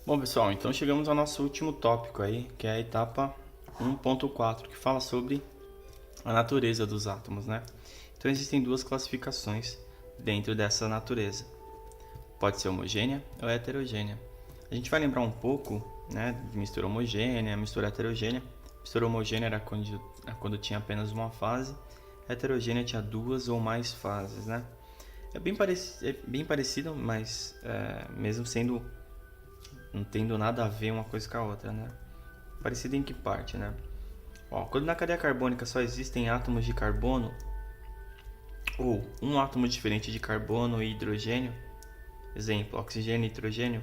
Bom, pessoal, então chegamos ao nosso último tópico aí, que é a etapa 1.4, que fala sobre a natureza dos átomos, né? Então existem duas classificações dentro dessa natureza. Pode ser homogênea ou heterogênea. A gente vai lembrar um pouco, né, de mistura homogênea, mistura heterogênea. Mistura homogênea era quando tinha apenas uma fase, heterogênea tinha duas ou mais fases, né? É bem parecido, mas mesmo sendo não tendo nada a ver uma coisa com a outra, né? Parecido em que parte, né? Ó, quando na cadeia carbônica só existem átomos de carbono ou um átomo diferente de carbono e hidrogênio, exemplo, oxigênio e nitrogênio,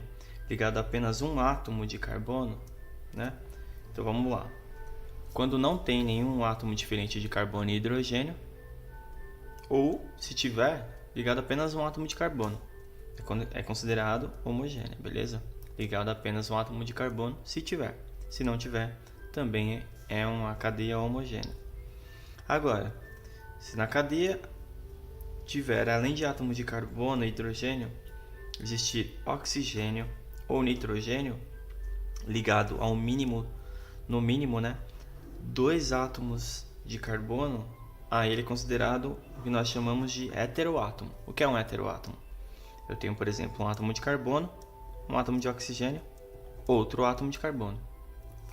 ligado a apenas um átomo de carbono, né? Então vamos lá. Quando não tem nenhum átomo diferente de carbono e hidrogênio, ou se tiver, ligado a apenas um átomo de carbono, é considerado homogêneo, beleza? Ligado a apenas um átomo de carbono, se tiver. Se não tiver, também é uma cadeia homogênea. Agora, se na cadeia tiver, além de átomos de carbono e hidrogênio, existir oxigênio ou nitrogênio ligado ao mínimo, no mínimo, né, dois átomos de carbono, aí ele é considerado o que nós chamamos de heteroátomo. O que é um heteroátomo? Eu tenho, por exemplo, um átomo de carbono, um átomo de oxigênio, outro átomo de carbono.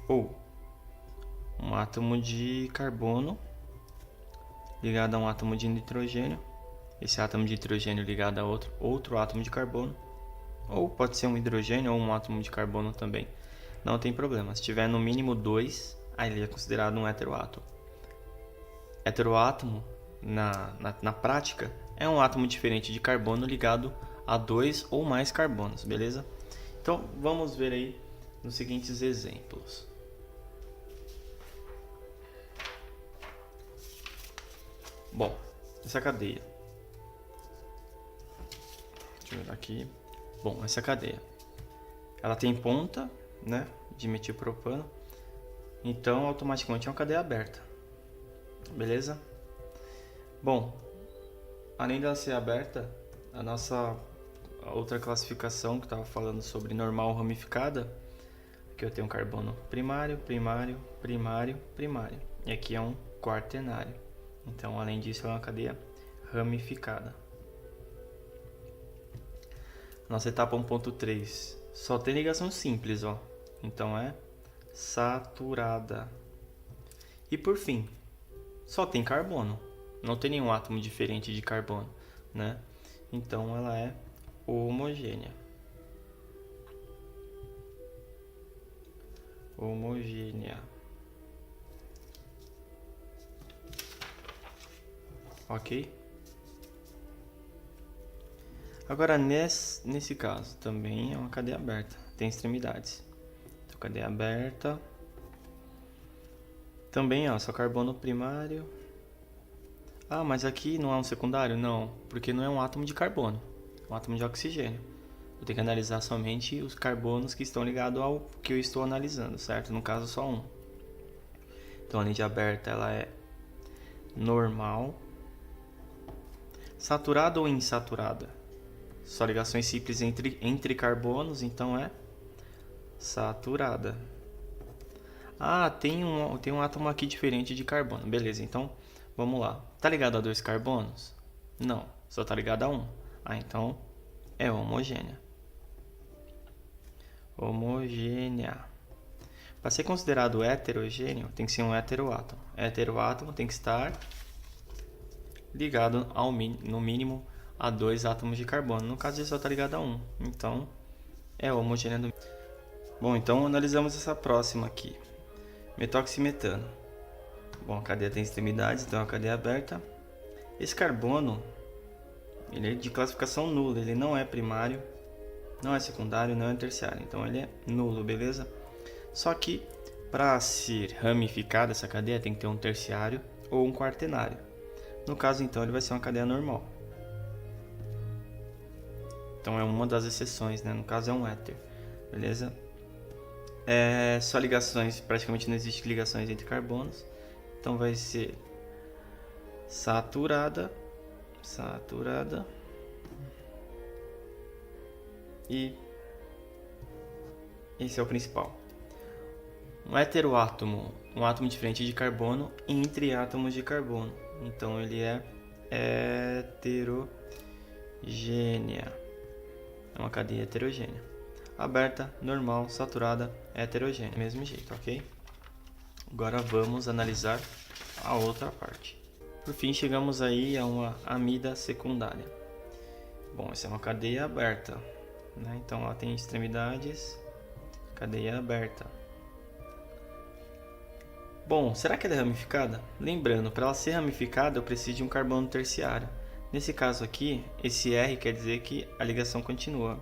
Ou um átomo de carbono ligado a um átomo de nitrogênio, esse átomo de nitrogênio ligado a outro átomo de carbono, ou pode ser um hidrogênio ou um átomo de carbono também. Não tem problema. Se tiver no mínimo dois, aí ele é considerado um heteroátomo. Heteroátomo, na prática, é um átomo diferente de carbono ligado a dois ou mais carbonos, beleza? Então, vamos ver aí nos seguintes exemplos. Bom, essa cadeia. Deixa eu ver aqui. Bom, essa cadeia. Ela tem ponta, né, de metilpropano. Então, automaticamente é uma cadeia aberta. Beleza? Bom, além dela ser aberta, a nossa outra classificação que estava falando sobre normal ramificada, aqui eu tenho um carbono primário, primário, primário, primário. E aqui é um quaternário. Então, além disso, é uma cadeia ramificada. Nossa etapa 1.3 só tem ligação simples, ó. Então é saturada. E por fim, só tem carbono. Não tem nenhum átomo diferente de carbono, né? Então ela é homogênea. Homogênea. Ok? Agora nesse caso também é uma cadeia aberta. Tem extremidades. Então cadeia aberta. Também, ó, só carbono primário. Ah, mas aqui não é um secundário? Não, porque não é um átomo de carbono, é um átomo de oxigênio. Eu tenho que analisar somente os carbonos que estão ligados ao que eu estou analisando, certo? No caso, só um. Então, a lente aberta ela é normal. Saturada ou insaturada? Só ligações simples entre carbonos, então é saturada. Ah, tem um átomo aqui diferente de carbono. Beleza, então vamos lá. Tá ligado a dois carbonos? Não, só tá ligado a um. Ah, então é homogênea. Homogênea. Para ser considerado heterogêneo, tem que ser um heteroátomo. Heteroátomo tem que estar ligado no mínimo a dois átomos de carbono. No caso, ele só tá ligado a um. Então é homogênea. Bom, então analisamos essa próxima aqui. Metoximetano. Bom, a cadeia tem extremidades, então é uma cadeia aberta. Esse carbono, ele é de classificação nula, ele não é primário, não é secundário, não é terciário, então ele é nulo, beleza? Só que para ser ramificada essa cadeia tem que ter um terciário ou um quaternário. No caso, então, ele vai ser uma cadeia normal. Então é uma das exceções, né? No caso é um éter, beleza? Só ligações, praticamente não existe ligações entre carbonos. Então vai ser saturada e esse é o principal. Um heteroátomo, um átomo diferente de carbono entre átomos de carbono. Então ele é heterogênea. É uma cadeia heterogênea. Aberta, normal, saturada, heterogênea. Mesmo jeito, ok? Agora vamos analisar a outra parte. Por fim, chegamos aí a uma amida secundária. Bom, essa é uma cadeia aberta, né? Então ela tem extremidades, cadeia aberta. Bom, será que ela é ramificada? Lembrando, para ela ser ramificada eu preciso de um carbono terciário. Nesse caso aqui, esse R quer dizer que a ligação continua.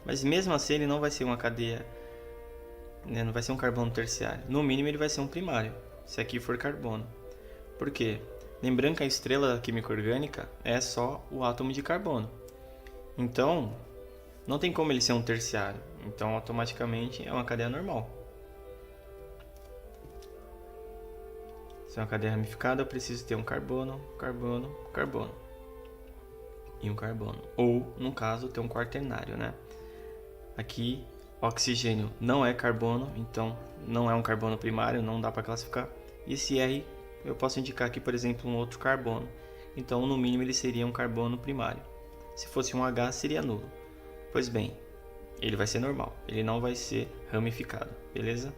Mas mesmo assim ele não vai ser uma cadeia, né? Não vai ser um carbono terciário. No mínimo ele vai ser um primário, se aqui for carbono. Por quê? Lembrando que a estrela química orgânica é só o átomo de carbono. Então, não tem como ele ser um terciário. Então, automaticamente é uma cadeia normal. Se é uma cadeia ramificada, eu preciso ter um carbono, carbono, carbono. E um carbono. Ou, no caso, ter um quaternário, né? Aqui, oxigênio não é carbono, então não é um carbono primário, não dá para classificar. E esse R, eu posso indicar aqui, por exemplo, um outro carbono. Então, no mínimo, ele seria um carbono primário. Se fosse um H, seria nulo. Pois bem, ele vai ser normal, ele não vai ser ramificado, beleza?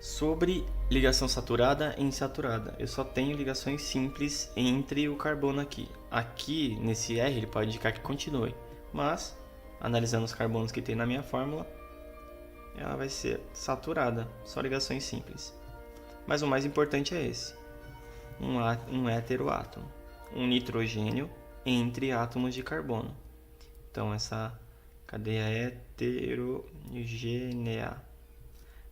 Sobre ligação saturada e insaturada, eu só tenho ligações simples entre o carbono aqui. Aqui, nesse R, ele pode indicar que continue, mas, analisando os carbonos que tem na minha fórmula, ela vai ser saturada, só ligações simples. Mas o mais importante é esse, um heteroátomo, um nitrogênio entre átomos de carbono. Então, essa cadeia heterogênea,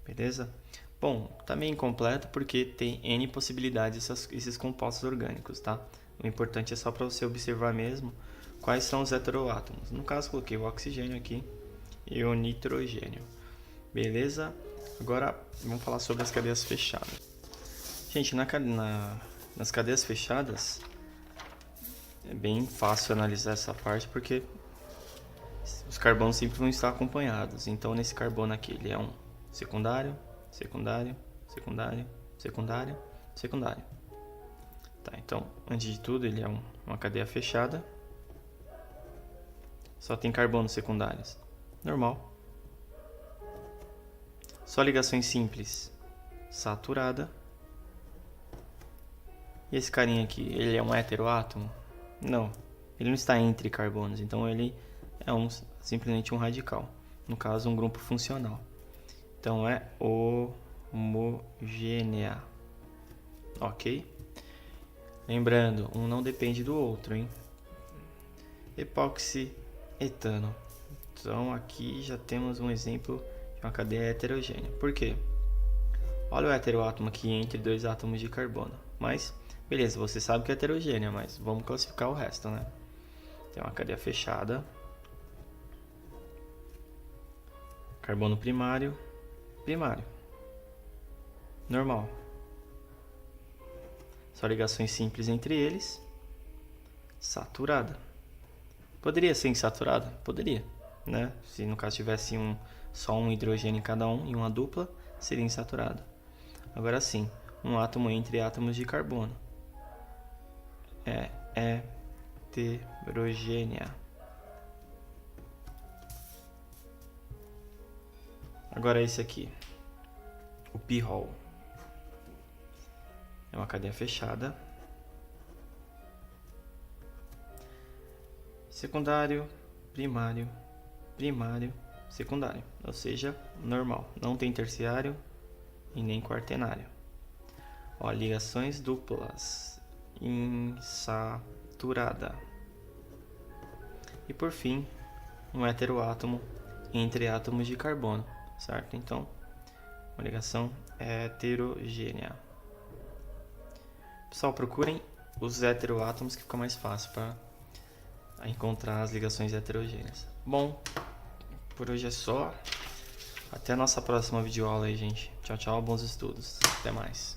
beleza? Bom, tá meio incompleto porque tem N possibilidades esses compostos orgânicos, tá? O importante é só para você observar mesmo quais são os heteroátomos. No caso, coloquei o oxigênio aqui e o nitrogênio, beleza? Agora, vamos falar sobre as cadeias fechadas. Gente, nas cadeias fechadas, é bem fácil analisar essa parte porque os carbonos sempre vão estar acompanhados. Então, nesse carbono aqui, ele é um secundário, secundário, secundário, secundário, secundário. Tá, então, antes de tudo, ele é uma cadeia fechada. Só tem carbonos secundários. Normal. Só ligações simples. Saturada. E esse carinha aqui, ele é um heteroátomo? Não. Ele não está entre carbonos, então ele é simplesmente um radical. No caso, um grupo funcional. Então é homogênea. Ok? Lembrando, um não depende do outro, hein? Epoxietano. Então aqui já temos um exemplo de uma cadeia heterogênea. Por quê? Olha o heteroátomo aqui entre dois átomos de carbono. Mas, beleza, você sabe que é heterogênea, mas vamos classificar o resto, né? Tem uma cadeia fechada. Carbono primário. Primário. Normal. Só ligações simples entre eles. Saturada. Poderia ser insaturada? Poderia, né? Se no caso tivesse só um hidrogênio em cada um e uma dupla, seria insaturada. Agora sim, um átomo entre átomos de carbono. É heterogênea. Agora esse aqui, o pirrol. É uma cadeia fechada. Secundário, primário, primário, secundário. Ou seja, normal. Não tem terciário e nem quaternário. Ó, ligações duplas. Insaturada. E por fim, um heteroátomo entre átomos de carbono. Certo? Então, uma ligação heterogênea. Pessoal, procurem os heteroátomos que fica mais fácil para encontrar as ligações heterogêneas. Bom, por hoje é só. Até a nossa próxima videoaula aí, gente. Tchau, tchau, bons estudos. Até mais.